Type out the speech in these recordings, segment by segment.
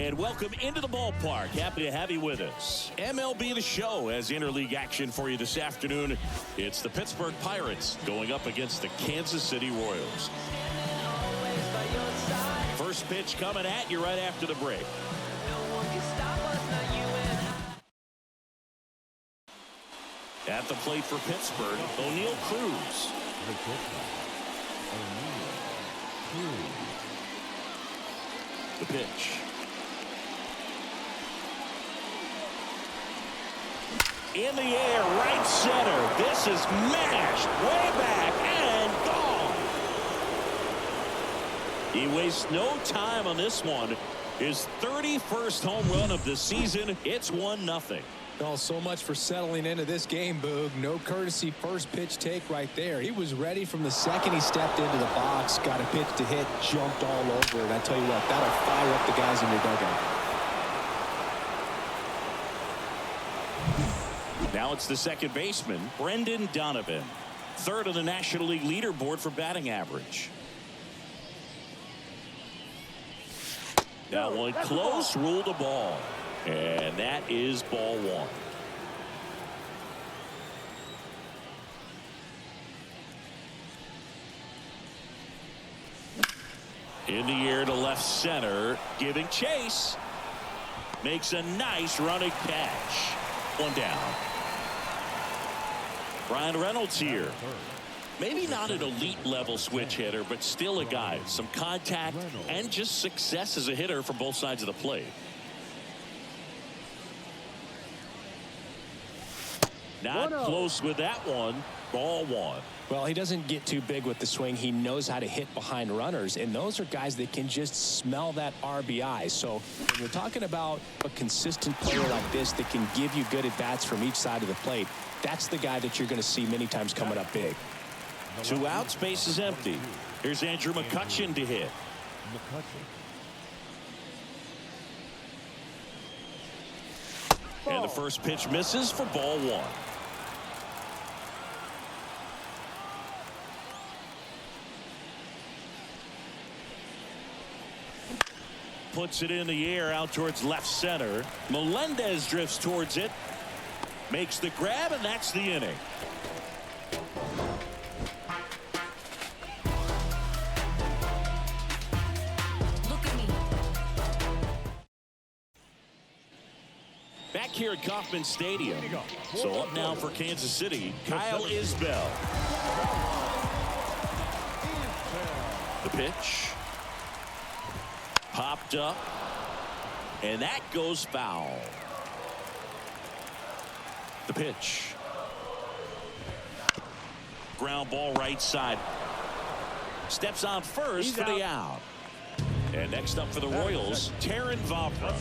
And welcome into the ballpark. Happy to have you with us. MLB The Show has interleague action for you this afternoon. It's the Pittsburgh Pirates going up against the Kansas City Royals. First pitch coming at you right after the break. At the plate for Pittsburgh, O'Neal Cruz. The pitch. In the air, right center. This is mashed way back and gone. He wastes no time on this one. His 31st home run of the season. It's 1-0. Oh, so much for settling into this game, Boog. No courtesy first pitch take right there. He was ready from the second he stepped into the box, got a pitch to hit, jumped all over it. I tell you what, that'll fire up the guys in your dugout. Now it's the second baseman, Brendan Donovan. Third on the National League leaderboard for batting average. That one close, ruled a ball. And that is ball one. In the air to left center, giving chase. Makes a nice running catch. One down. Brian Reynolds here. Maybe not an elite level switch hitter, but still a guy. Some contact and just success as a hitter from both sides of the plate. Not close with that one. Ball one. Well, he doesn't get too big with the swing. He knows how to hit behind runners, and those are guys that can just smell that RBI. So when you're talking about a consistent player like this that can give you good at-bats from each side of the plate, that's the guy that you're going to see many times coming up big. 2 outs, base is empty. Here's Andrew McCutchen to hit. And the first pitch misses for ball one. Puts it in the air out towards left center. Melendez drifts towards it. Makes the grab, and that's the inning. Back here at Kauffman Stadium. So up now for Kansas City, Kyle Isbell. The pitch. Popped up. And that goes foul. The pitch. Ground ball right side. Steps on first for the out. And next up for the Royals, Taron Vavra.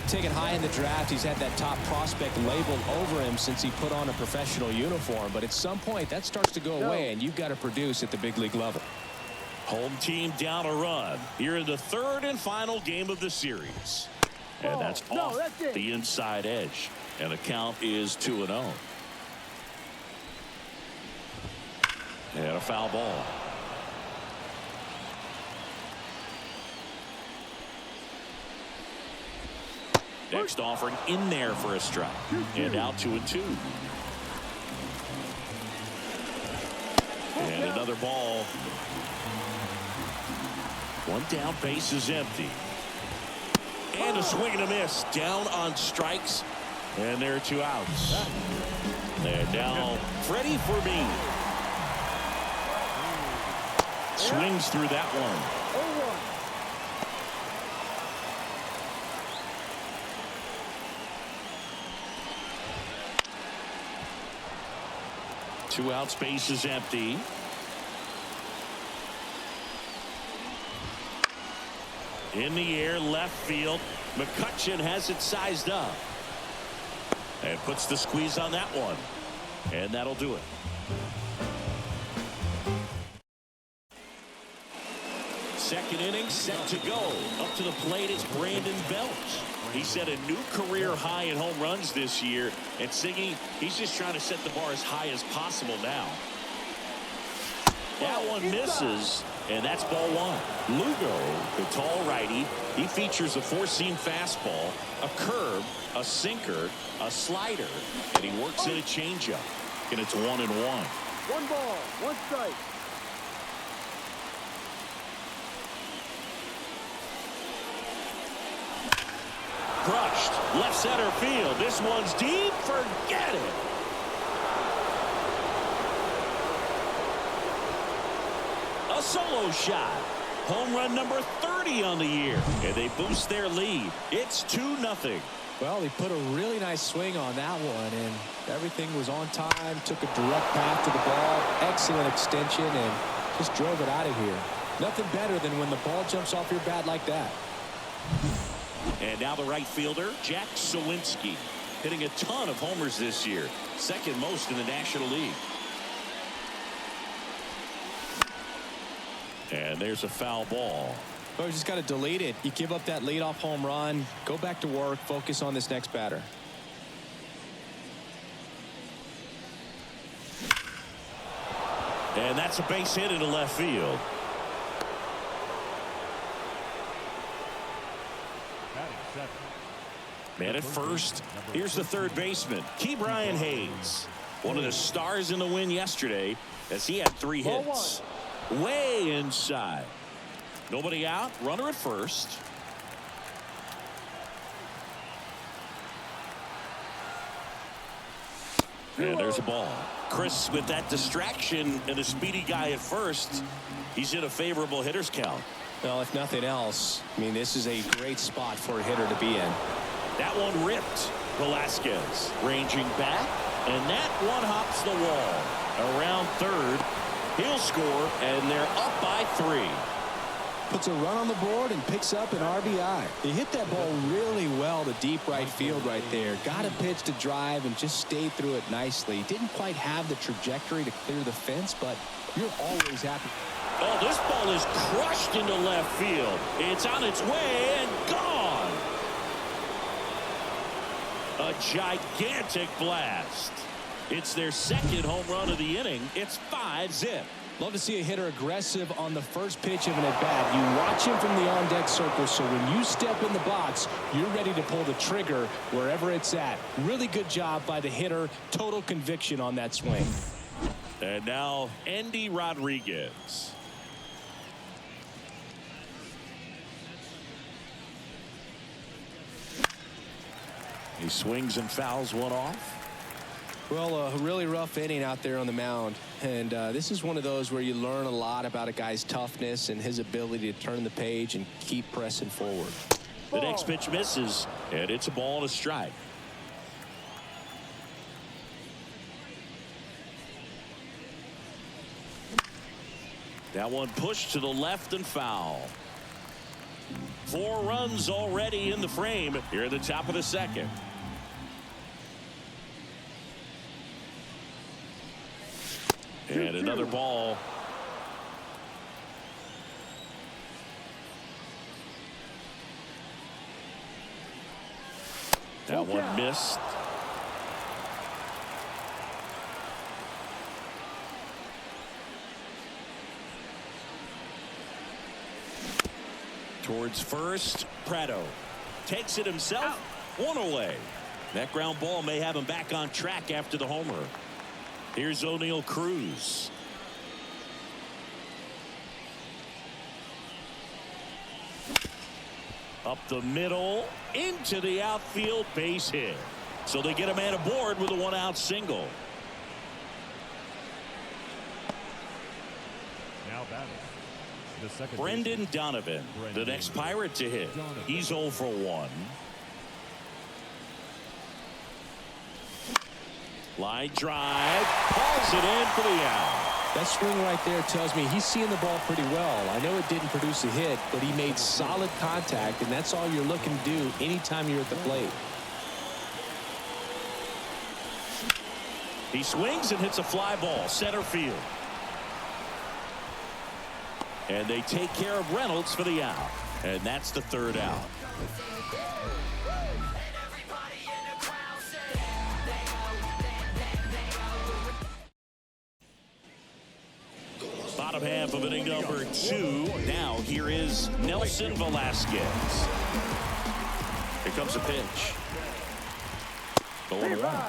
Taken high in the draft, he's had that top prospect labeled over him since he put on a professional uniform. But at some point, that starts to go away, and you've got to produce at the big league level. Home team down a run here in the third and final game of the series. And that's off the inside edge. And the count is 2-0. And a foul ball. Next offering in there for a strike. And out 2-2. And another ball. One down, base is empty. And a swing and a miss. Down on strikes. And there are 2 outs. And now Freddie Fermin. Swings through that one. 2 outs, base is empty. In the air, left field. McCutchen has it sized up. And puts the squeeze on that one. And that'll do it. Second inning set to go. Up to the plate is Brandon Belt. He set a new career high in home runs this year. And Siggy, he's just trying to set the bar as high as possible now. That one misses, and that's ball one. Lugo, the tall righty, he features a four-seam fastball, a curve, a sinker, a slider, and he works in a changeup. And it's 1-1. 1 ball, 1 strike. Crushed, left center field. This one's deep. Forget it. A solo shot. Home run number 30 on the year. And they boost their lead. It's 2-0. Well, he put a really nice swing on that one, and everything was on time. Took a direct path to the ball. Excellent extension, and just drove it out of here. Nothing better than when the ball jumps off your bat like that. And now the right fielder, Jack Sawinski, hitting a ton of homers this year. Second most in the National League. And there's a foul ball. Well, you just got to delete it. You give up that leadoff home run. Go back to work. Focus on this next batter. And that's a base hit into left field. Man at first. Here's the third baseman, Ke'Bryan Hayes. One of the stars in the win yesterday as he had 3 hits. Way inside. Nobody out. Runner at first. And there's a ball. Chris, with that distraction and a speedy guy at first, he's in a favorable hitter's count. Well, if nothing else, I mean, this is a great spot for a hitter to be in. That one ripped. Velasquez ranging back, and that one hops the wall. Around third, he'll score, and they're up by 3. Puts a run on the board and picks up an RBI. He hit that ball really well to deep right field right there. Got a pitch to drive and just stayed through it nicely. Didn't quite have the trajectory to clear the fence, but you're always happy. Oh, this ball is crushed into left field. It's on its way and gone. A gigantic blast. It's their second home run of the inning. It's 5-zip. Love to see a hitter aggressive on the first pitch of an at-bat. You watch him from the on-deck circle, so when you step in the box, you're ready to pull the trigger wherever it's at. Really good job by the hitter. Total conviction on that swing. And now, Endy Rodriguez. He swings and fouls one off. Well, a really rough inning out there on the mound. And this is one of those where you learn a lot about a guy's toughness and his ability to turn the page and keep pressing forward. The next pitch misses, and it's a ball and a strike. That one pushed to the left and foul. 4 runs already in the frame here at the top of the second. And another ball. That one missed. Towards first, Prado takes it himself. 1 away. That ground ball may have him back on track after the homer. Here's O'Neal Cruz. Up the middle, into the outfield, base hit. So they get a man aboard with a 1-out single. Now batting. The second Brendan Donovan, the next Pirate to hit. He's 0 for 1. Line drive, pulls it in for the out. That swing right there tells me he's seeing the ball pretty well. I know it didn't produce a hit, but he made solid contact, and that's all you're looking to do anytime you're at the plate. He swings and hits a fly ball, center field. And they take care of Reynolds for the out. And that's the 3rd out. Bottom half of inning number 2. Now here is Nelson Velasquez. Here comes a pitch. 0-1.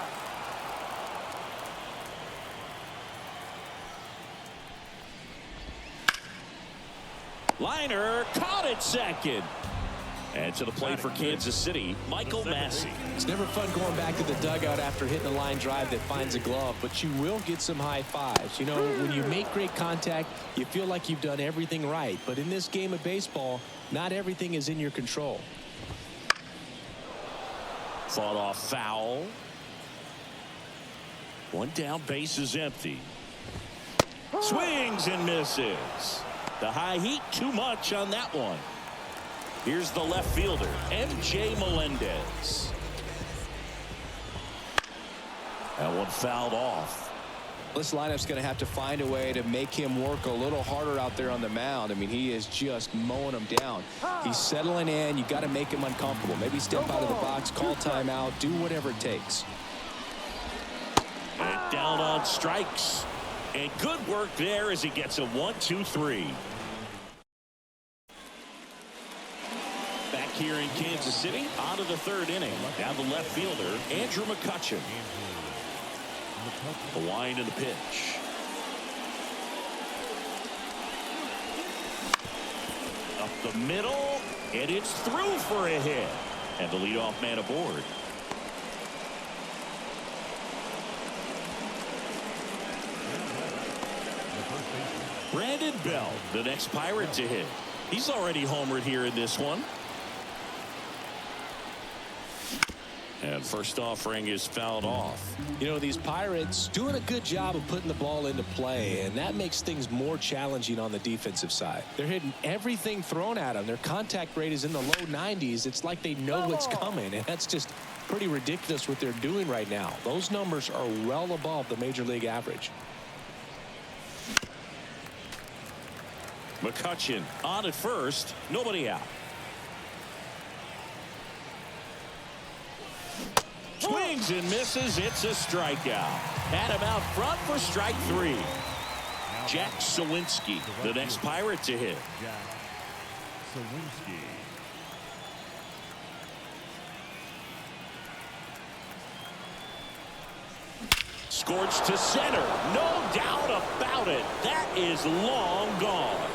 Liner caught at second. And to the plate for Kansas City, Michael Massey. It's never fun going back to the dugout after hitting a line drive that finds a glove, but you will get some high fives. You know, when you make great contact, you feel like you've done everything right. But in this game of baseball, not everything is in your control. Fought off foul. One down, base is empty. Swings and misses. The high heat, too much on that one. Here's the left fielder, M.J. Melendez. That one fouled off. This lineup's going to have to find a way to make him work a little harder out there on the mound. I mean, he is just mowing them down. He's settling in. You got to make him uncomfortable. Maybe step out of the box, call timeout, do whatever it takes. And down on strikes. And good work there as he gets a 1-2-3. Back here in Kansas City, on to the third inning. Down the left fielder, Andrew McCutchen. The wind and the pitch. Up the middle, and it's through for a hit. And the leadoff man aboard. Brandon Bell, the next Pirate to hit. He's already homered here in this one. And first offering is fouled off. You know, these Pirates doing a good job of putting the ball into play, and that makes things more challenging on the defensive side. They're hitting everything thrown at them. Their contact rate is in the low 90s. It's like they know what's coming, and that's just pretty ridiculous what they're doing right now. Those numbers are well above the major league average. McCutchen on at first, nobody out. Swings and misses. It's a strikeout. Had him out front for strike 3. Jack Sawinski, the next Pirate to hit. Jack Sawinski. Scorched to center. No doubt about it. That is long gone.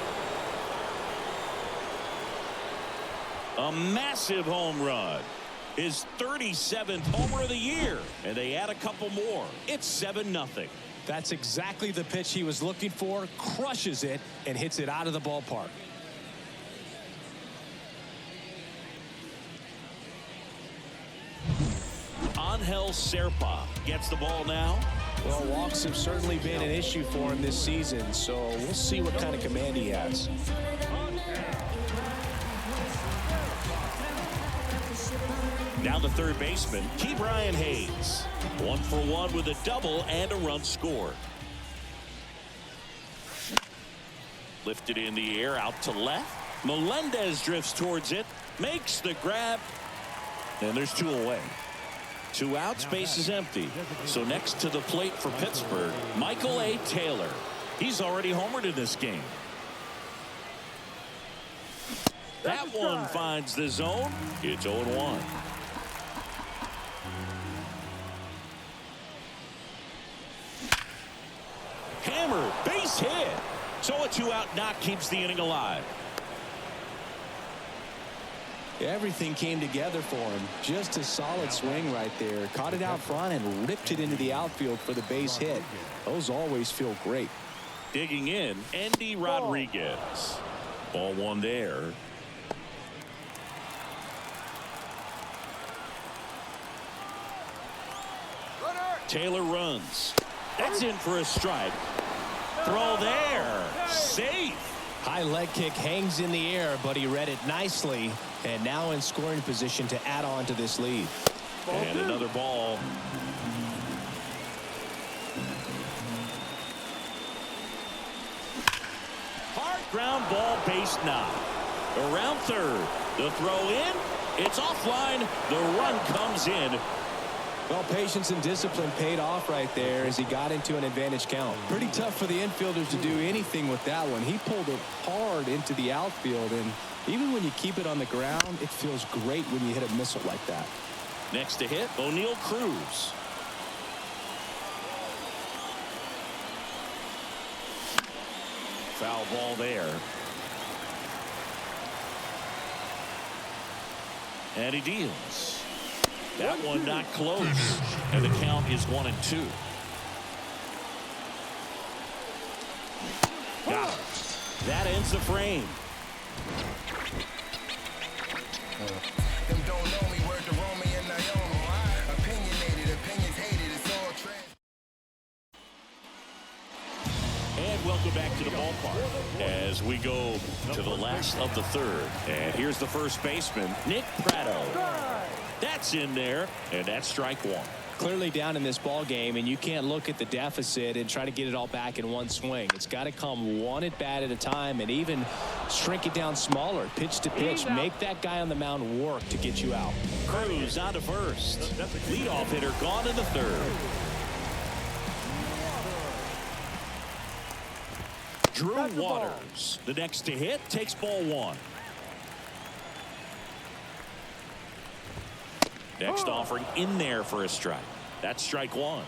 A massive home run. His 37th homer of the year. And they add a couple more. It's 7-0. That's exactly the pitch he was looking for. Crushes it and hits it out of the ballpark. Angel Serpa gets the ball now. Well, walks have certainly been an issue for him this season, so we'll see what kind of command he has. Now the third baseman, Ke'Bryan Hayes. 1 for 1 with a double and a run scored. Lifted in the air out to left. Melendez drifts towards it, makes the grab, and there's 2 away. 2 outs, base is empty. So next to the plate for Pittsburgh, Michael A. Taylor. He's already homered in this game. That one finds the zone. It's 0-1. Hammer, base hit. So a 2-out knock keeps the inning alive. Everything came together for him. Just a solid swing right there. Caught it out front and ripped it into the outfield for the base hit. Those always feel great. Digging in, Andy Rodriguez. Ball 1 there. Taylor runs. That's in for a strike. Throw there. Safe. High leg kick hangs in the air, but he read it nicely. And now in scoring position to add on to this lead. And another ball. Hard ground ball, base knock. Around third. The throw in. It's offline. The run comes in. Well, patience and discipline paid off right there as he got into an advantage count. Pretty tough for the infielders to do anything with that one. He pulled it hard into the outfield, and even when you keep it on the ground, it feels great when you hit a missile like that. Next to hit, O'Neal Cruz. Foul ball there. And he deals. That one not close. And the count is 1-2. Got it. That ends the frame. Them don't know me, word to Romy and Naomi. Opinionated, opinions hated, it's all trash. And welcome back to the ballpark as we go to the last of the third. And here's the first baseman, Nick Pratto. That's in there, and that's strike one. Clearly down in this ball game, and you can't look at the deficit and try to get it all back in one swing. It's got to come one at bat at a time, and even shrink it down smaller, pitch to pitch. Make that guy on the mound work to get you out. Cruz on to first. Leadoff hitter gone in the third. Drew Waters, the next to hit, takes ball one. Next offering in there for a strike. That's strike one.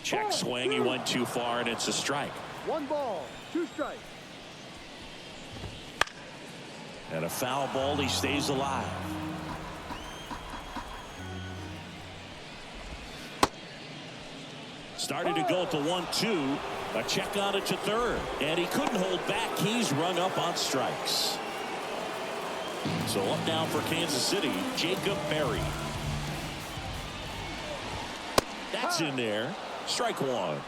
Check swing. He went too far, and it's a strike. 1 ball, 2 strikes. And a foul ball. He stays alive. Started to go to 1-2. A check on it to third. And he couldn't hold back. He's rung up on strikes. So up now for Kansas City, Jacob Berry. That's in there. Strike one.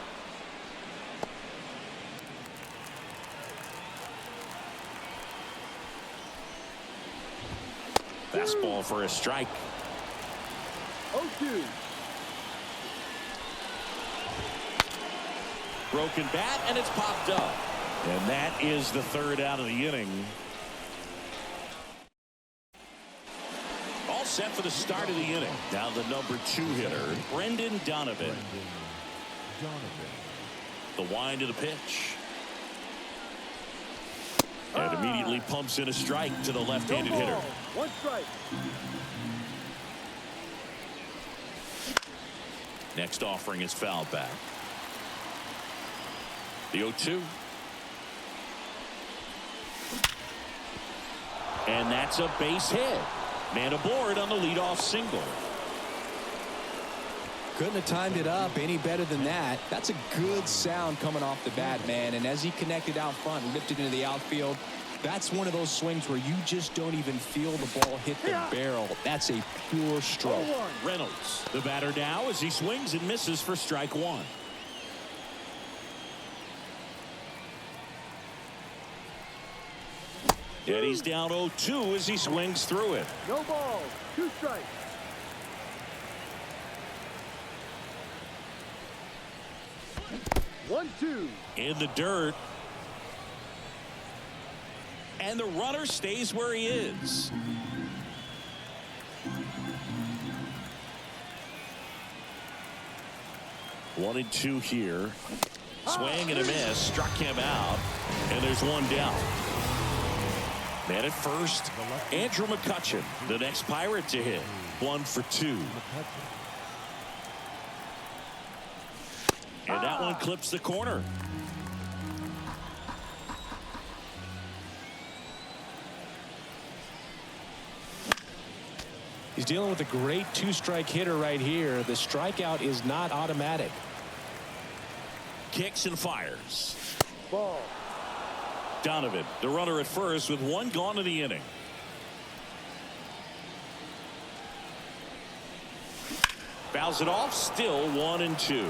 Fastball for a strike. 0-2. Broken bat, and it's popped up. And that is the third out of the inning. All set for the start of the inning. Now the number 2 hitter, Brendan Donovan. The wind of the pitch. And immediately pumps in a strike to the left-handed hitter. 1 strike. Next offering is fouled back. The 0-2. And that's a base hit. Man aboard on the leadoff single. Couldn't have timed it up any better than that. That's a good sound coming off the bat, man. And as he connected out front and ripped it into the outfield, that's one of those swings where you just don't even feel the ball hit the barrel. That's a pure stroke. Reynolds, the batter now as he swings and misses for strike one. And he's down 0-2 as he swings through it. No balls, 2 strikes. One, two. In the dirt. And the runner stays where he is. One and two here. Swing and a miss. Struck him out. And there's one down. Man at first, Andrew McCutchen, the next Pirate to hit. 1 for 2. And that one clips the corner. He's dealing with a great 2-strike hitter right here. The strikeout is not automatic. Kicks and fires. Ball. Donovan, the runner at first with one gone in the inning. Fouls it off, still 1 and 2.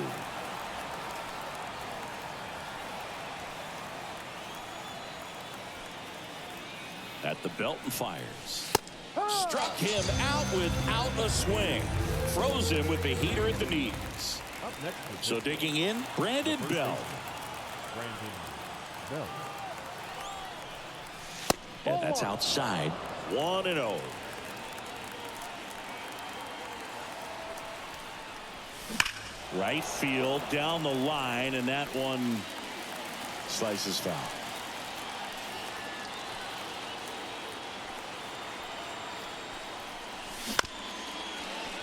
At the belt and fires. Struck him out without a swing. Froze him with the heater at the knees. So digging in, Brandon Bell. And that's outside. 1-0. Right field down the line, and that one slices foul.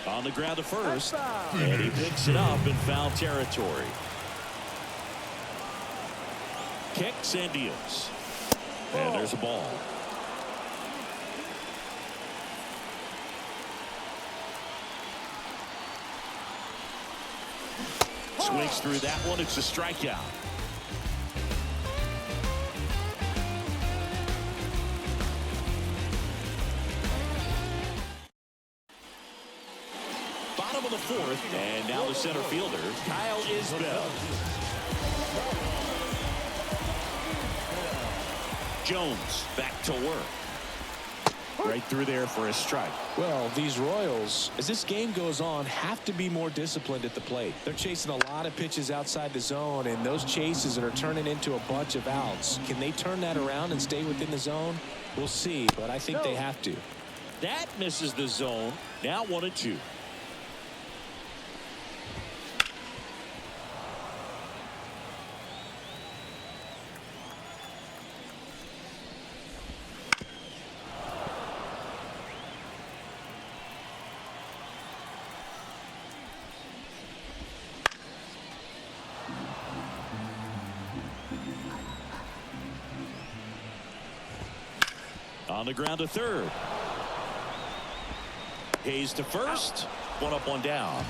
On the ground to first, and he picks it up in foul territory. Kicks and deals. And there's a ball. Swings through that one. It's a strikeout. Bottom of the fourth, and now the center fielder, Kyle Isbell. Jones back to work. Right through there for a strike. Well, these Royals, as this game goes on, have to be more disciplined at the plate. They're chasing a lot of pitches outside the zone, and those chases that are turning into a bunch of outs. Can they turn that around and stay within the zone? We'll see, but I think they have to. That misses the zone. Now 1-2. On the ground to third. Hayes to first. One up, one down.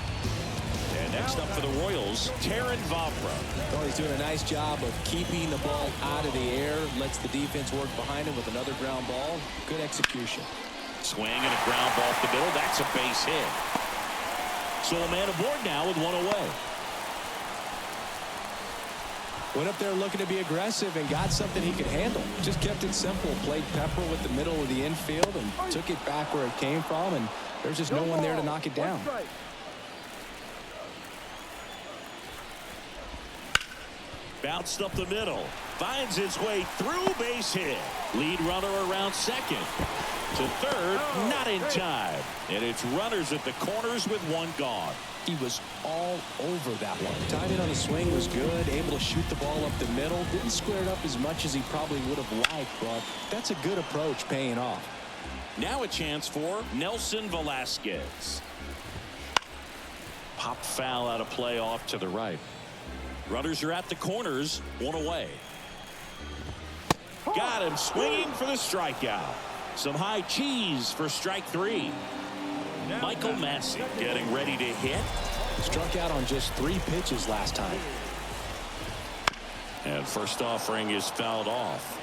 And next up for the Royals, Taron Vavra. Well, he's doing a nice job of keeping the ball out of the air. Lets the defense work behind him with another ground ball. Good execution. Swing and a ground ball off the middle. That's a base hit. So a man aboard now with one away. Went up there looking to be aggressive and got something he could handle. Just kept it simple. Played pepper with the middle of the infield and took it back where it came from. And there's just no one there to knock it down. Bounced up the middle. Finds his way through, base hit. Lead runner around second. To third, not in time. And it's runners at the corners with one gone. He was all over that one. Timing on the swing was good. Able to shoot the ball up the middle. Didn't square it up as much as he probably would have liked, but that's a good approach paying off. Now a chance for Nelson Velasquez. Pop foul out of play off to the right. Runners are at the corners, one away. Got him swinging for the strikeout. Some high cheese for strike three. Michael Massey getting ready to hit. Struck out on just 3 pitches last time. And first offering is fouled off.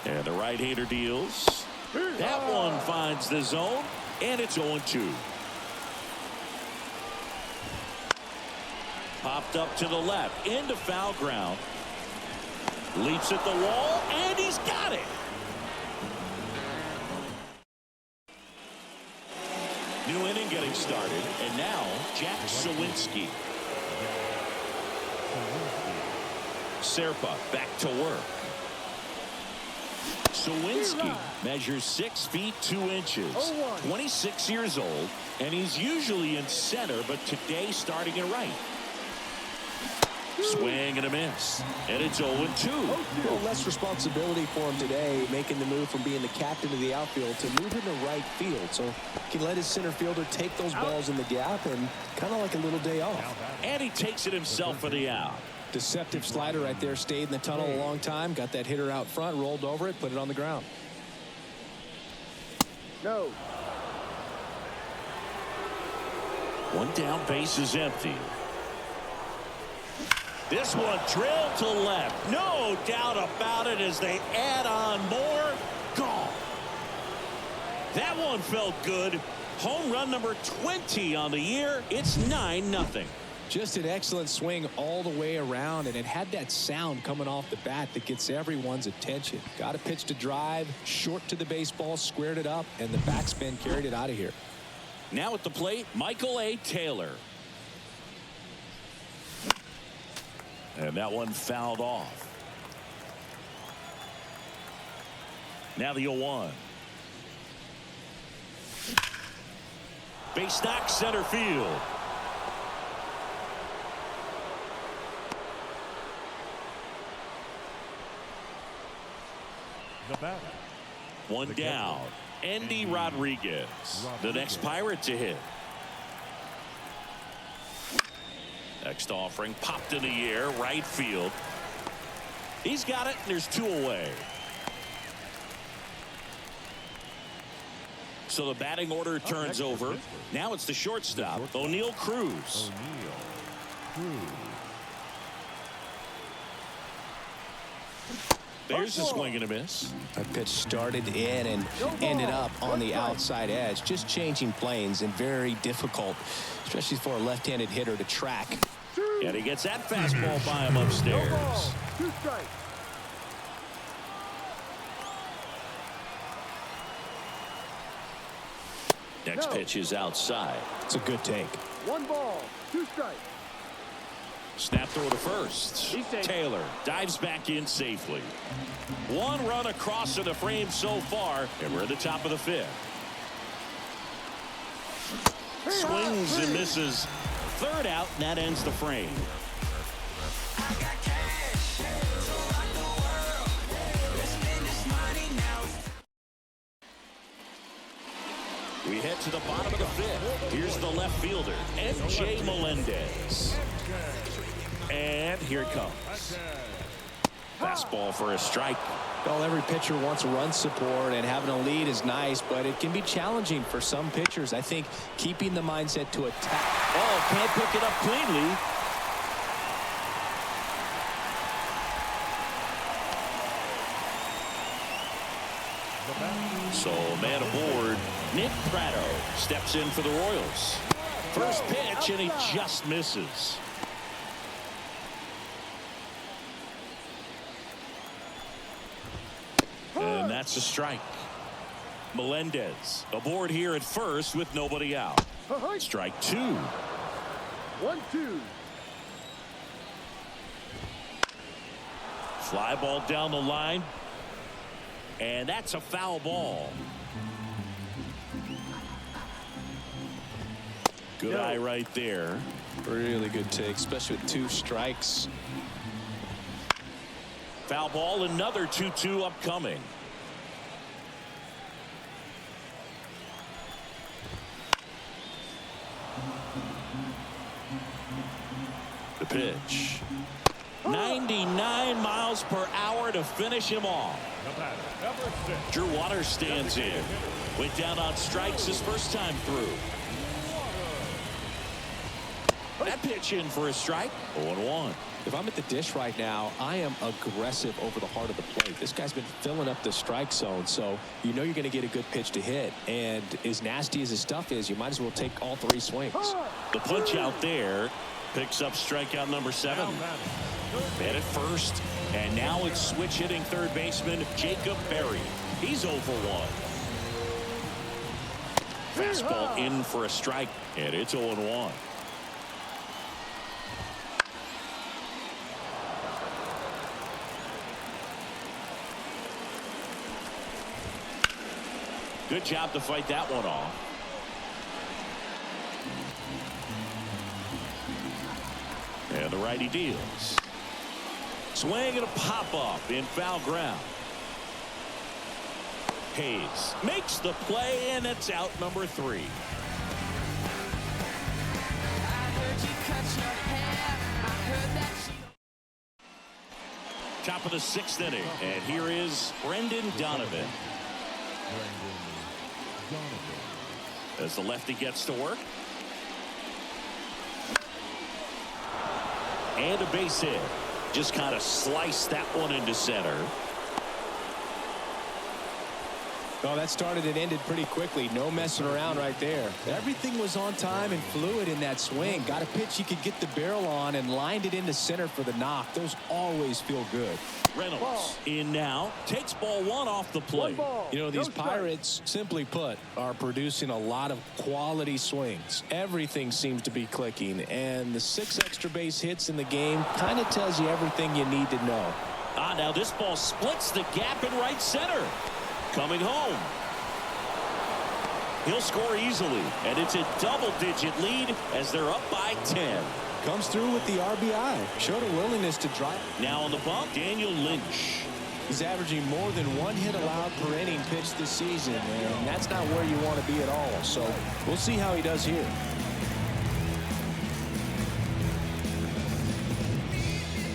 And the right-hander deals. That one finds the zone, and it's 0-2. Popped up to the left, into foul ground. Leaps at the wall, and he's got it. New inning getting started, and now Jack Sawinski. Serpa back to work. Sawinski measures 6 feet 2 inches, 26 years old, and he's usually in center, but today starting at right. Swing and a miss, and it's 0-2. A little less responsibility for him today, making the move from being the captain of the outfield to moving to right field, so he can let his center fielder take those balls in the gap and kind of like a little day off. And he takes it himself for the out. Deceptive slider right there, stayed in the tunnel a long time, got that hitter out front, rolled over it, put it on the ground. No. One down, base is empty. This one drilled to left. No doubt about it as they add on more. Gone. That one felt good. Home run number 20 on the year. It's 9-0. Just an excellent swing all the way around, and it had that sound coming off the bat that gets everyone's attention. Got a pitch to drive, short to the baseball, squared it up, and the backspin carried it out of here. Now at the plate, Michael A. Taylor. And that one fouled off. Now the 0-1. Base knock center field. The batter. One down. Andy Rodriguez, the next Pirate to hit. Next offering popped in the air, right field. He's got it, and there's 2 away. So the batting order turns over. Now it's the shortstop, O'Neal Cruz. There's a swing and a miss. That pitch started in and ended up on the outside edge. Just changing planes and very difficult, especially for a left-handed hitter to track. And he gets that fastball by him upstairs. No ball. 2 strikes. Next pitch is outside. It's a good take. 1 ball. 2 strikes. Snap throw to first. Taylor dives back in safely. 1 run across in the frame so far, and we're at the top of the 5th. Swings and misses. 3rd out, and that ends the frame. We head to the bottom of the 5th. Here's the left fielder, M.J. Melendez. And here it comes. Fastball for a strike. Well, every pitcher wants run support, and having a lead is nice, but it can be challenging for some pitchers. I think keeping the mindset to attack. Oh, can't pick it up cleanly. So, man aboard, Nick Pratto steps in for the Royals. First pitch, and he just misses. And that's a strike. Melendez aboard here at first with nobody out. Strike 2. 1-2. Fly ball down the line. And that's a foul ball. Good eye right there. Really good take, especially with 2 strikes. Foul ball, another 2-2 upcoming. The pitch. 99 miles per hour to finish him off. Drew Waters stands in. Went down on strikes his first time through. That pitch in for a strike. 0-1. If I'm at the dish right now, I am aggressive over the heart of the plate. This guy's been filling up the strike zone, so you know you're going to get a good pitch to hit. And as nasty as his stuff is, you might as well take all 3 swings. The punch out there picks up strikeout number 7. Hit at first, and now it's switch hitting third baseman Jacob Berry. He's 0 for 1. Fastball in for a strike, and it's 0-1. Good job to fight that one off. And the righty deals. Swing and a pop-up in foul ground. Hayes makes the play, and it's out number 3. Top of the 6th inning, and here is Brendan Donovan. As the lefty gets to work. And a base hit. Just kind of sliced that one into center. Well, that started and ended pretty quickly. No messing around right there. Everything was on time and fluid in that swing. Got a pitch you could get the barrel on and lined it into center for the knock. Those always feel good. Reynolds in now. Takes ball 1 off the plate. You know, these Pirates, simply put, are producing a lot of quality swings. Everything seems to be clicking. And the 6 extra base hits in the game kind of tells you everything you need to know. Now this ball splits the gap in right center. Coming home. He'll score easily, and it's a double-digit lead as they're up by 10. Comes through with the RBI. Showed a willingness to drive. Now on the bump, Daniel Lynch. He's averaging more than 1 hit allowed per inning pitched this season, and that's not where you want to be at all. So we'll see how he does here.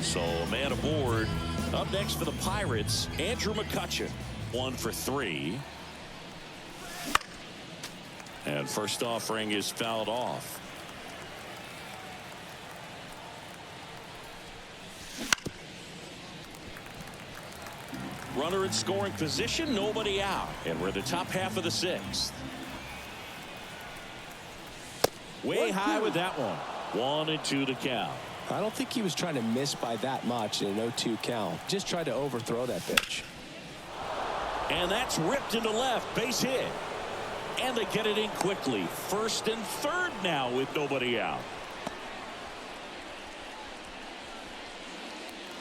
So a man aboard. Up next for the Pirates, Andrew McCutchen. 1 for 3. And first offering is fouled off. Runner in scoring position, nobody out. And we're in the top half of the 6th. Way high with that one. 1-2 to count. I don't think he was trying to miss by that much in an 0-2 count. Just tried to overthrow that pitch. And that's ripped into left. Base hit. And they get it in quickly. First and third now with nobody out.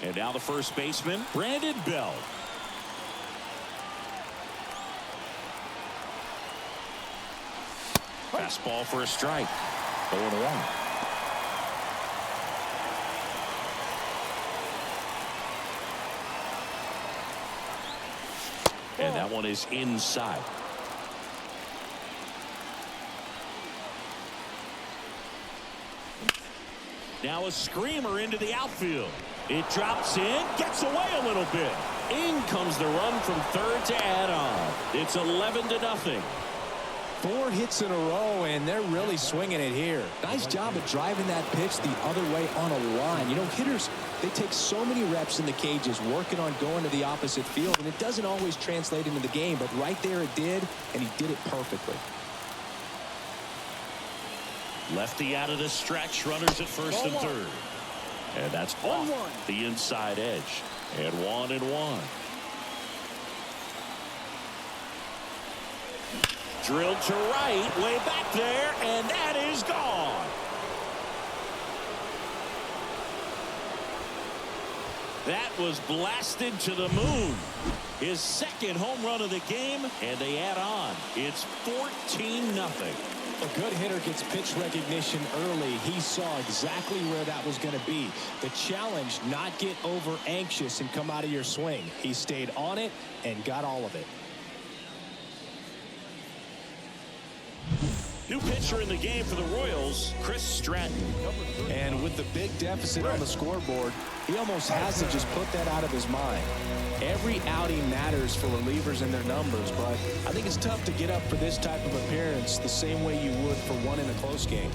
And now the first baseman, Brandon Bell. Fastball for a strike. 0-1. And that one is inside. Now a screamer into the outfield. It drops in, gets away a little bit. In comes the run from third to add on. It's 11-0. 4 hits in a row, and they're really swinging it here. Nice job of driving that pitch the other way on a line. You know, hitters, they take so many reps in the cages working on going to the opposite field, and it doesn't always translate into the game, but right there it did, and he did it perfectly. Lefty out of the stretch, runners at first and third. And that's off the inside edge. And 1-1. Drilled to right, way back there, and that is gone. That was blasted to the moon. His second home run of the game, and they add on. It's 14-0. A good hitter gets pitch recognition early. He saw exactly where that was going to be. The challenge, not get over anxious and come out of your swing. He stayed on it and got all of it. New pitcher in the game for the Royals, Chris Stratton. And with the big deficit on the scoreboard, he almost has to just put that out of his mind. Every outing matters for relievers and their numbers, but I think it's tough to get up for this type of appearance the same way you would for one in a close game.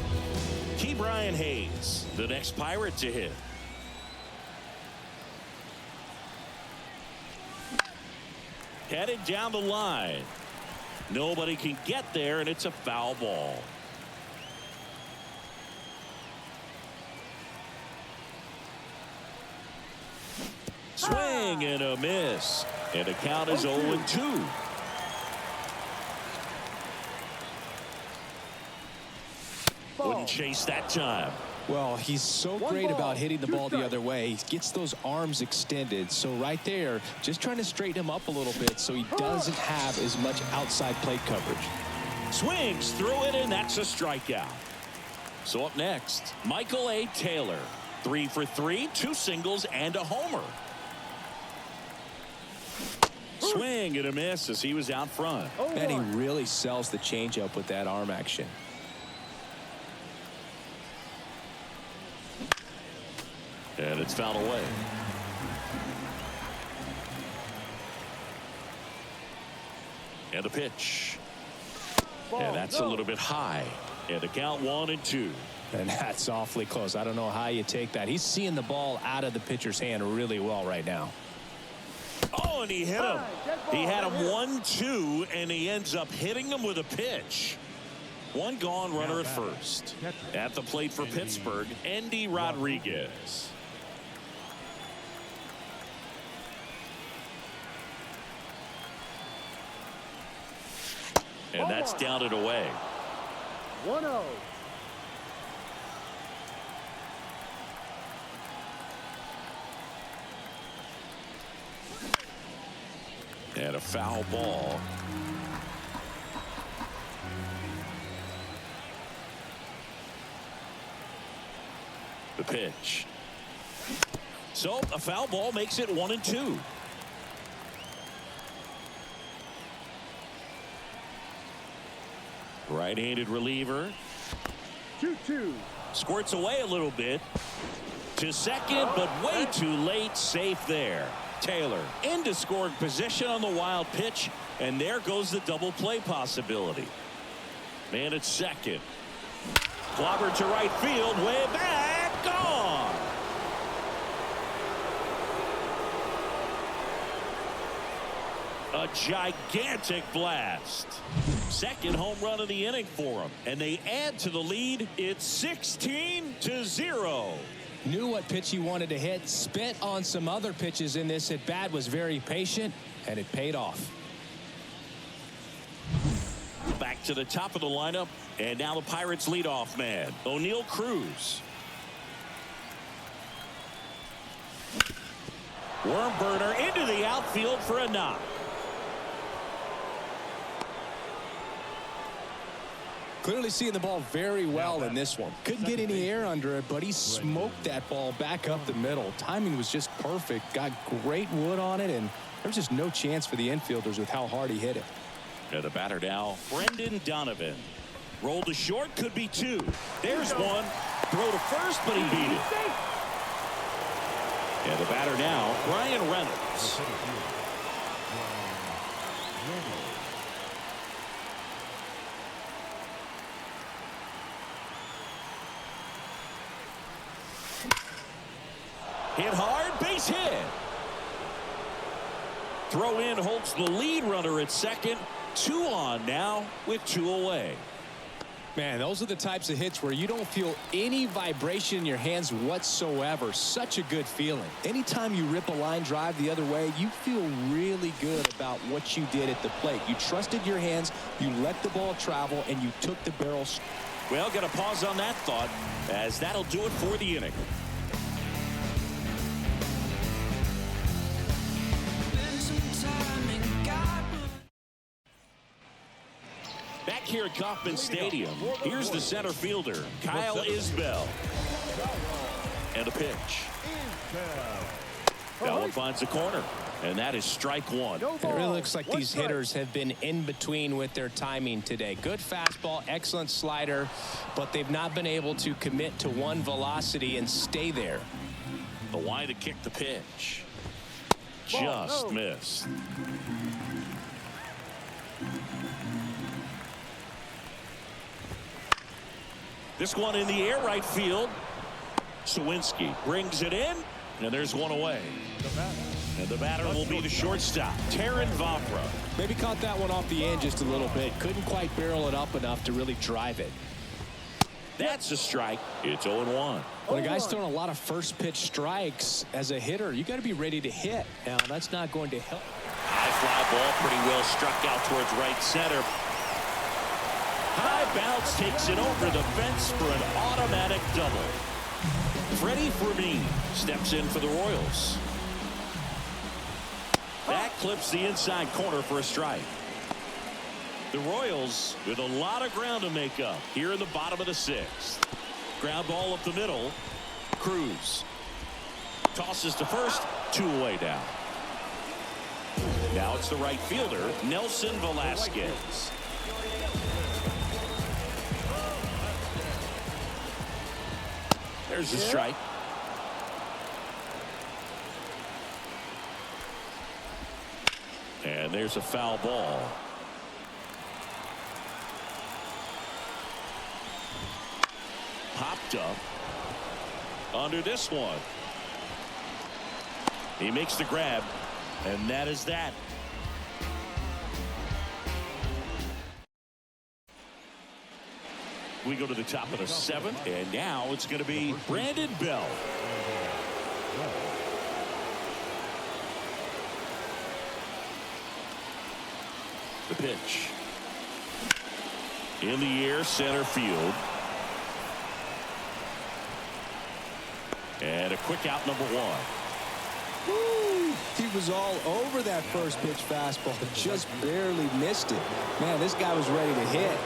Key Brian Hayes, the next Pirate to hit. Headed down the line. Nobody can get there, and it's a foul ball. Swing and a miss. And the count is 0-2. Wouldn't chase that time. Well, he's so great about hitting the ball the other way. He gets those arms extended. So right there, just trying to straighten him up a little bit so he doesn't have as much outside plate coverage. Swings through it, and that's a strikeout. So up next, Michael A. Taylor. 3 for 3, 2 singles, and a homer. Swing and a miss as he was out front. And he really sells the changeup with that arm action. And it's fouled away. And the pitch. And that's a little bit high. And the count 1-2. And that's awfully close. I don't know how you take that. He's seeing the ball out of the pitcher's hand really well right now. Oh, and he hit him. He had him 1-2, and he ends up hitting him with a pitch. One gone, runner at first. At the plate for Pittsburgh, Endy Rodriguez. And that's down and away. 1-0. And a foul ball. The pitch. So a foul ball makes it 1-2. Right-handed reliever. 2-2. Squirts away a little bit. To second, but way too late. Safe there. Taylor into scoring position on the wild pitch. And there goes the double play possibility. Man at second. Clobbered to right field. Way back. Gone. A gigantic blast. Second home run of the inning for him. And they add to the lead. It's 16-0. Knew what pitch he wanted to hit. Spent on some other pitches in this at bat. Was very patient. And it paid off. Back to the top of the lineup. And now the Pirates leadoff man, O'Neal Cruz. Worm burner into the outfield for a knock. Clearly seeing the ball very well in this one. Couldn't get any air under it, but he smoked that ball back up the middle. Timing was just perfect. Got great wood on it, and there's just no chance for the infielders with how hard he hit it. And the batter now, Brendan Donovan. Rolled to short, could be two. There's one. Throw to first, but he beat it. And the batter now, Brian Reynolds. Hit hard, base hit. Throw in holds the lead runner at second. 2 on now with 2 away. Man, those are the types of hits where you don't feel any vibration in your hands whatsoever. Such a good feeling. Anytime you rip a line drive the other way, you feel really good about what you did at the plate. You trusted your hands, you let the ball travel, and you took the barrel. Well, got to pause on that thought, as that'll do it for the inning. Back here at Kauffman Stadium, here's the center fielder, Kyle Isbell. And a pitch. That one finds the corner, and that is strike one. It really looks like these hitters have been in between with their timing today. Good fastball, excellent slider, but they've not been able to commit to one velocity and stay there. The wide to kick the pitch. Just missed. This one in the air right field. Sawinski brings it in, and there's one away. And the batter will be the shortstop, Taron Vavra. Maybe caught that one off the end just a little bit. Couldn't quite barrel it up enough to really drive it. That's a strike. It's 0-1. When a guy's throwing a lot of first pitch strikes as a hitter, you got to be ready to hit. Now, that's not going to help. High fly ball, pretty well struck out towards right center. High bounce takes it over the fence for an automatic double. Freddie Fermin steps in for the Royals. That clips the inside corner for a strike. The Royals with a lot of ground to make up here in the bottom of the 6th. Ground ball up the middle. Cruz tosses to first. 2 away down. Now it's the right fielder, Nelson Velasquez. There's the strike. And there's a foul ball. Popped up under this one. He makes the grab, and that is that. We go to the top of the 7th, and now it's going to be Brandon Bell. The pitch. In the air, center field. And a quick out, number 1. Woo! He was all over that first pitch fastball. Just barely missed it. Man, this guy was ready to hit.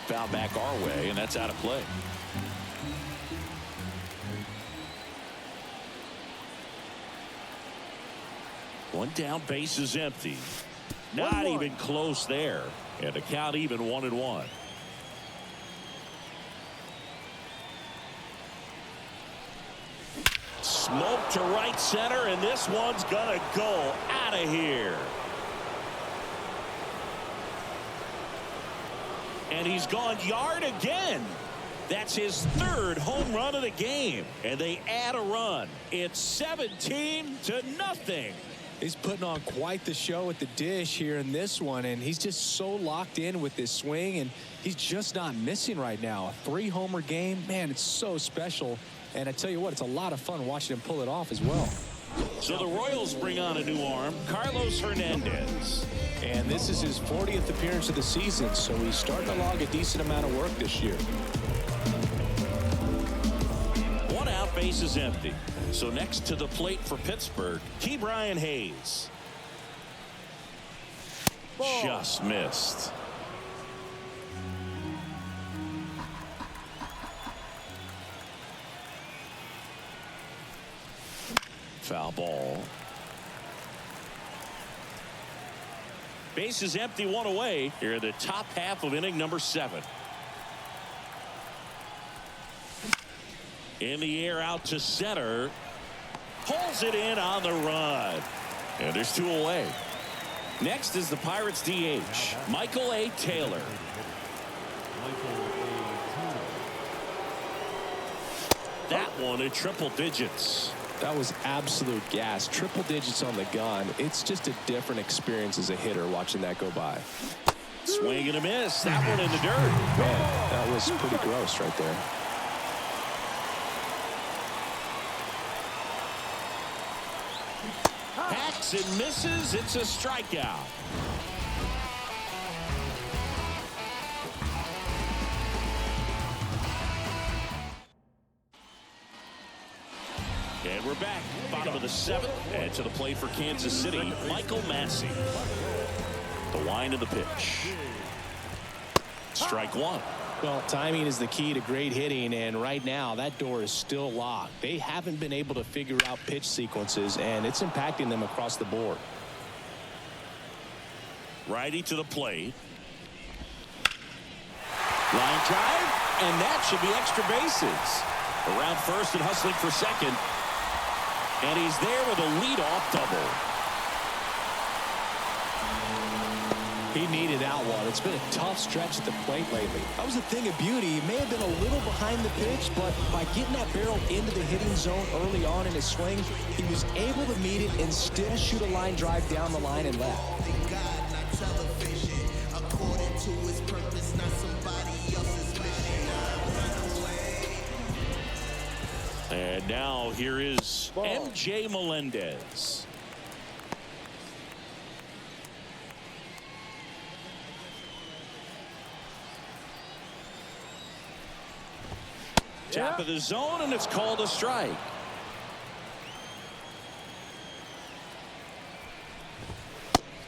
Foul back our way, and that's out of play. One down, base is empty. Not even close there. And the count even 1-1. Smoke to right center, and this one's gonna go out of here. And he's gone yard again. That's his third home run of the game. And they add a run. It's 17-0. He's putting on quite the show at the dish here in this one, and he's just so locked in with this swing, and he's just not missing right now. A 3-homer game, man, it's so special. And I tell you what, it's a lot of fun watching him pull it off as well. So the Royals bring on a new arm, Carlos Hernandez. And this is his 40th appearance of the season, so he's starting to log a decent amount of work this year. One out, base is empty. So next to the plate for Pittsburgh, Brian Hayes. Ball. Just missed. Foul ball. Base is empty, one away here in the top half of inning number 7. In the air out to center. Pulls it in on the run. And there's 2 away. Next is the Pirates DH, Michael A. Taylor. That one in triple digits. That was absolute gas. Triple digits on the gun. It's just a different experience as a hitter watching that go by. Swing and a miss. That one in the dirt. Man, that was pretty gross right there. Hacks and misses. It's a strikeout. And we're back. Bottom of the 7th. And to the plate for Kansas City, Michael Massey. The wind of the pitch. Strike 1. Well, timing is the key to great hitting, and right now that door is still locked. They haven't been able to figure out pitch sequences, and it's impacting them across the board. Righty to the plate. Line drive, and that should be extra bases. Around first and hustling for second. And he's there with a leadoff double. He needed out one. It's been a tough stretch at the plate lately. That was a thing of beauty. He may have been a little behind the pitch, but by getting that barrel into the hitting zone early on in his swing, he was able to meet it and still shoot a line drive down the line and left. And now here is M.J. Melendez. Top of the zone, and it's called a strike.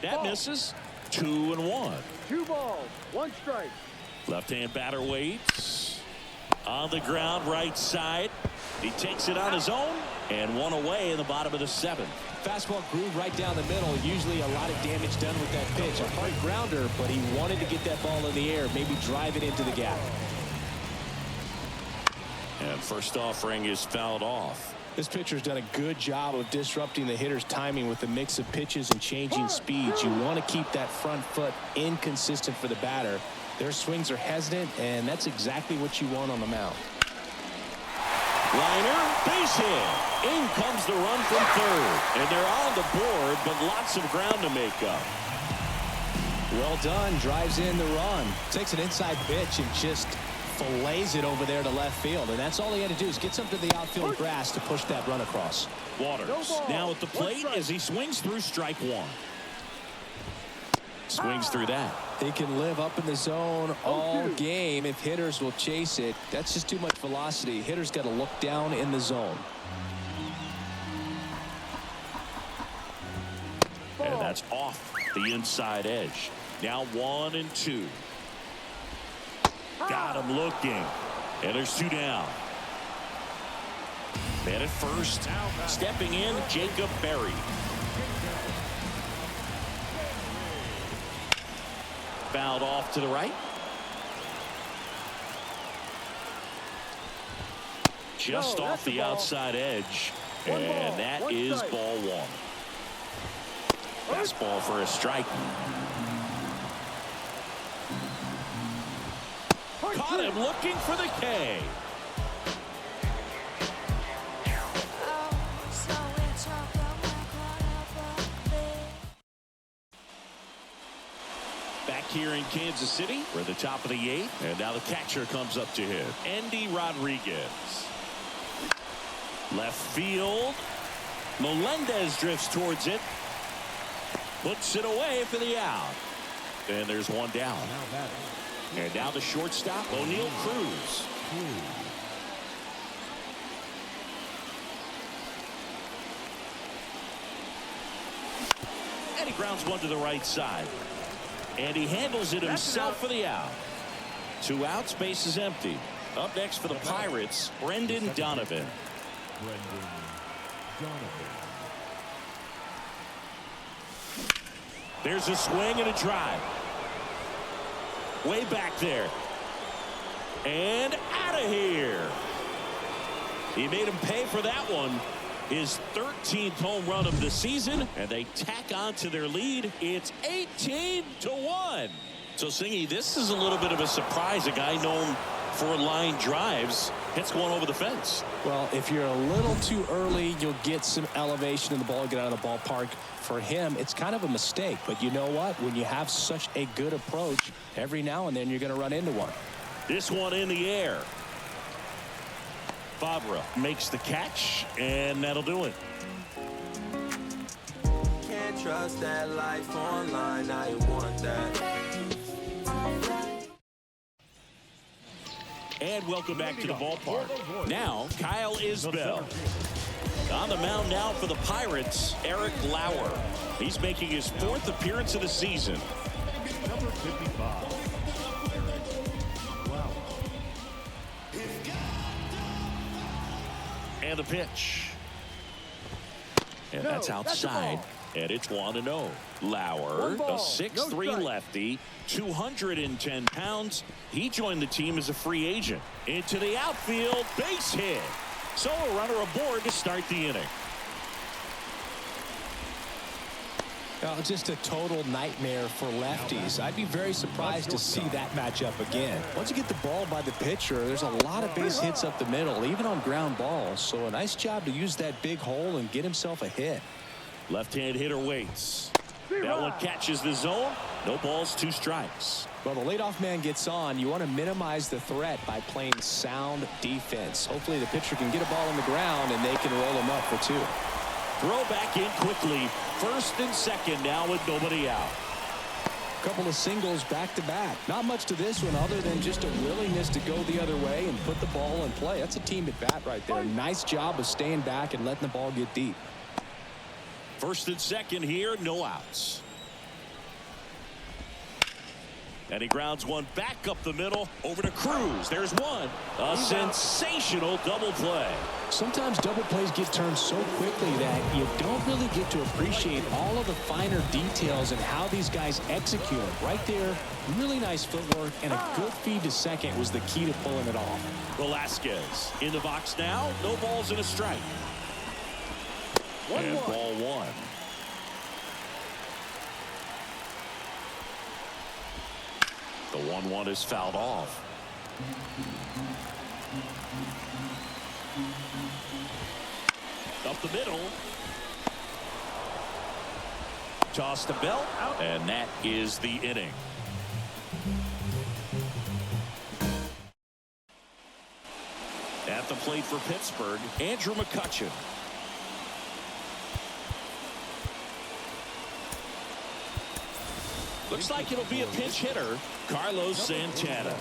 That misses. 2-1. 2 balls, 1 strike. Left-hand batter waits. On the ground, right side. He takes it on his own, and 1 away in the bottom of the 7th. Fastball groove right down the middle. Usually a lot of damage done with that pitch. A hard grounder, but he wanted to get that ball in the air, maybe drive it into the gap. And first offering is fouled off. This pitcher's done a good job of disrupting the hitter's timing with a mix of pitches and changing speeds. You want to keep that front foot inconsistent for the batter. Their swings are hesitant, and that's exactly what you want on the mound. Liner, base hit. In comes the run from third. And they're on the board, but lots of ground to make up. Well done. Drives in the run. Takes an inside pitch and just fillets it over there to left field. And that's all he had to do is get something to the outfield grass to push that run across. Waters now at the plate as he swings through strike 1. Swings through that. He can live up in the zone all game if hitters will chase it. That's just too much velocity. Hitters got to look down in the zone. And that's off the inside edge. Now 1-2. Got him looking. And there's 2 down. Man at first. Stepping in, Jacob Berry. Fouled off to the right. Just off the outside edge. And that is ball 1. Fastball for a strike. Caught him looking for the K. Back here in Kansas City, we're at the top of the 8th, and now the catcher comes up to hit. Andy Rodriguez. Left field. Melendez drifts towards it. Puts it away for the out. And there's 1 down. And now the shortstop, O'Neal Cruz. And he grounds 1 to the right side. And he handles it himself for the out. 2 outs, base is empty. Up next for the Pirates, Brendan Donovan. There's a swing and a drive. Way back there. And out of here. He made him pay for that one. His 13th home run of the season, and they tack on to their lead. It's 18-1. So, Singy, this is a little bit of a surprise. A guy known for line drives hits one over the fence. Well, if you're a little too early, you'll get some elevation in the ball, get out of the ballpark. For him, it's kind of a mistake. But you know what? When you have such a good approach, every now and then you're going to run into one. This one in the air. Favre makes the catch, and that'll do it. Can't trust that life online. I want that. And welcome back to the ballpark. Now, Kyle Isbell. On the mound now for the Pirates, Eric Lauer. He's making his 4th appearance of the season. Number 55. And the pitch. And that's outside. And it's 1-0. Lauer, a 6'3" lefty, 210 pounds. He joined the team as a free agent. Into the outfield, base hit. So a runner aboard to start the inning. Just a total nightmare for lefties. I'd be very surprised to see that matchup again. Once you get the ball by the pitcher, there's a lot of base hits up the middle, even on ground balls. So a nice job to use that big hole and get himself a hit. Left-hand hitter waits. That one catches the zone. No balls, 2 strikes. Well, the leadoff man gets on. You want to minimize the threat by playing sound defense. Hopefully the pitcher can get a ball on the ground and they can roll him up for 2. Throw back in quickly. 1st and 2nd now with nobody out. Couple of singles back to back. Not much to this one other than just a willingness to go the other way and put the ball in play. That's a team at bat right there. Nice job of staying back and letting the ball get deep. 1st and 2nd here, no outs. And he grounds one back up the middle over to Cruz. There's one. A sensational double play. Sometimes double plays get turned so quickly that you don't really get to appreciate all of the finer details and how these guys execute it. Right there, really nice footwork, and a good feed to second was the key to pulling it off. Velasquez in the box now. No balls and a strike. And ball 1. The 1-1 is fouled off. Up the middle. Toss to Bell. And that is the inning. At the plate for Pittsburgh, Andrew McCutchen. Looks like it'll be a pinch hitter, Carlos Santana.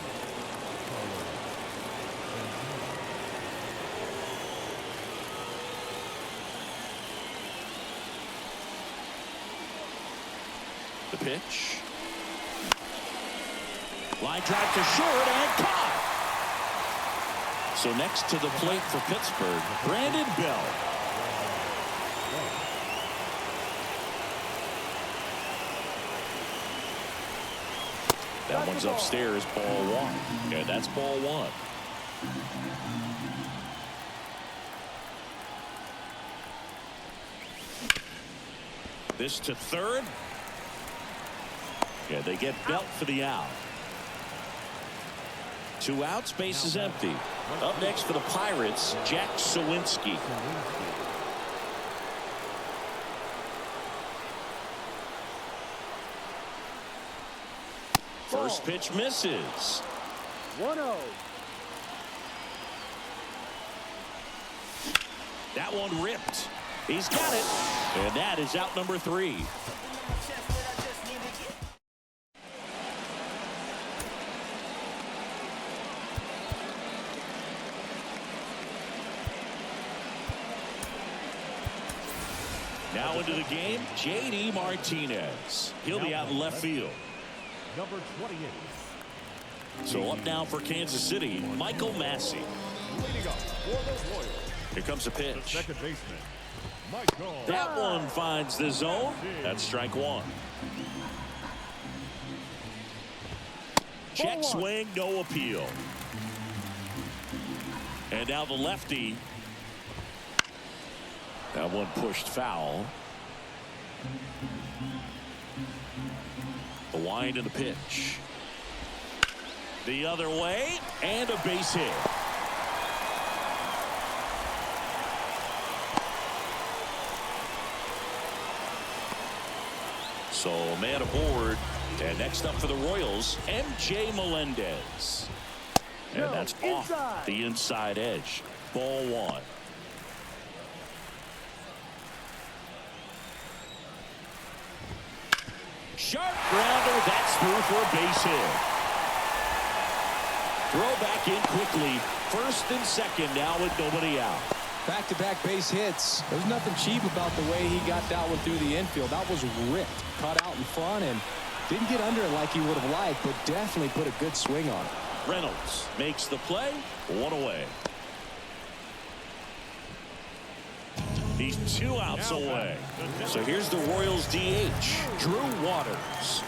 The pitch. Line drive to short and caught. So next to the plate for Pittsburgh, Brandon Bell. That one's upstairs, ball one. Yeah, that's ball one. This to third. Yeah, they get Belt for the out. 2 outs, base is empty. Up next for the Pirates, Jack Sawinski. First pitch misses. 1-0. That one ripped. He's got it. And that is out number 3. Now into the game, J.D. Martinez. He'll be out in left field. Number 28. So up now for Kansas City, Michael Massey. Leading up for the Royals. Here comes a The pitch. second baseman, Michael. That one finds the zone. That's strike one. Check swing, no appeal. And now the lefty. That one pushed foul. The wind and the pitch. The other way, and a base hit. So man aboard. And next up for the Royals, MJ Melendez. And that's off the inside edge. Ball one. Sharp grounder, that's through for a base hit. Throw back in quickly. First and second now with nobody out. Back-to-back base hits. There's nothing cheap about the way he got that one through the infield. That was ripped. Caught out in front and didn't get under it like he would have liked, but definitely put a good swing on it. Reynolds makes the play. One away. He's 2 outs away. So here's the Royals DH, Drew Waters.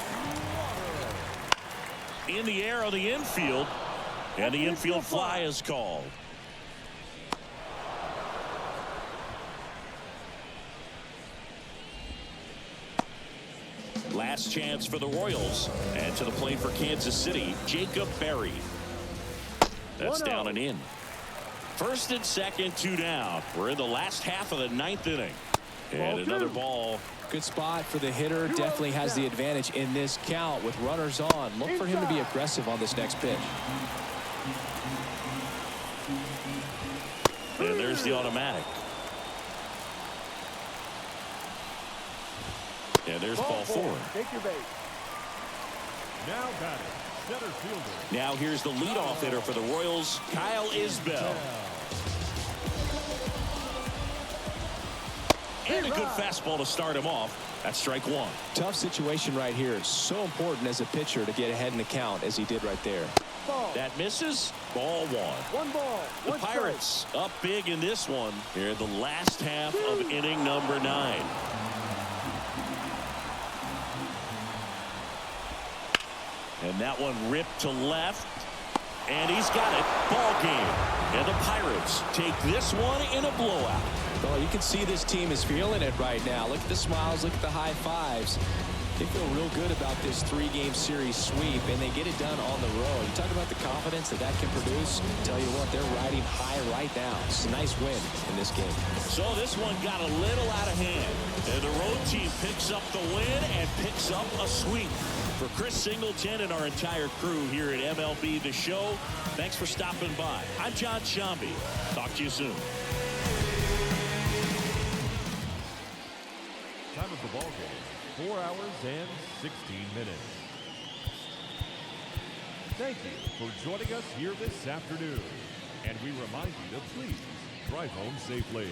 In the air on the infield, and the infield fly is called. Last chance for the Royals, and to the plate for Kansas City, Jacob Berry. That's down and in. First and second, 2 down. We're in the last half of the 9th inning. And another ball. Good spot for the hitter. Definitely has the advantage in this count with runners on. Look for him to be aggressive on this next pitch. And there's the automatic. And there's ball 4. Take your base. Now batting, center fielder. Now here's the leadoff hitter for the Royals, Kyle Isbell. And a good fastball to start him off. That's strike one. Tough situation right here. So important as a pitcher to get ahead in the count as he did right there. Ball. That misses. Ball one. 1 ball. The 1 Pirates up big in this one here in the last half of inning number 9. And that one ripped to left. And he's got it. Ball game. And the Pirates take this one in a blowout. Well, you can see this team is feeling it right now. Look at the smiles. Look at the high fives. They feel real good about this 3-game series sweep, and they get it done on the road. You talk about the confidence that can produce. Tell you what, they're riding high right now. It's a nice win in this game. So this one got a little out of hand. And the road team picks up the win and picks up a sweep. For Chris Singleton and our entire crew here at MLB The Show, thanks for stopping by. I'm John Shambi. Talk to you soon. Time of the ball game, 4 hours and 16 minutes. Thank you for joining us here this afternoon. And we remind you to please drive home safely.